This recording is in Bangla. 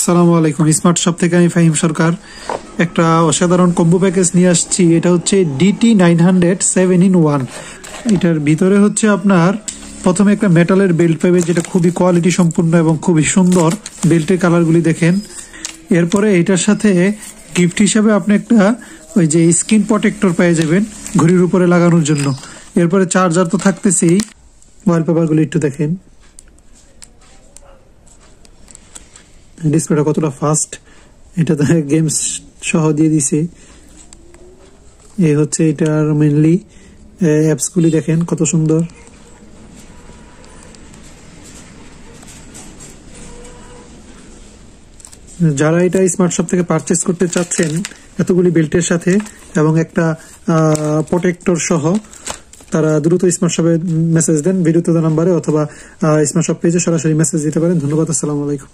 আসসালামু আলাইকুম। স্মার্ট শপ থেকে আমি ফাহিম সরকার একটা অসাধারণ কম্বো প্যাকেজ নিয়ে আসছি। এটা হচ্ছে DT 900 7-in-1। এটার ভিতরে হচ্ছে আপনার প্রথমে একটা মেটালের বেল্ট পাবে, যেটা খুবই কোয়ালিটি সম্পূর্ণ এবং খুবই সুন্দর। বেল্টের কালারগুলি দেখেন। এরপরে এটার সাথে গিফট হিসাবে আপনি একটা ওই যে স্ক্রিন প্রোটেক্টর পেয়ে যাবেন ঘড়ির উপরে লাগানোর জন্য। এরপরে চার্জার তো থাকতেছেই। ওয়ালপেপারগুলি একটু দেখেন, ডিসপ্লেটা কতটা ফাস্ট, এটা গেমস সহ দিয়ে দিছে। এই হচ্ছে এটার মেনলি অ্যাপসগুলি দেখেন কত সুন্দর। যারা এটা স্মার্ট শপ থেকে পারচেস করতে চাচ্ছেন এতগুলি বেল্টের সাথে এবং একটা প্রোটেক্টর সহ, তারা দ্রুত স্মার্ট শপে মেসেজ দেন ভিডিওতে নাম্বারে, অথবা স্মার্ট শপ পেজে সরাসরি মেসেজ দিতে পারেন। ধন্যবাদ। আসসালামু আলাইকুম।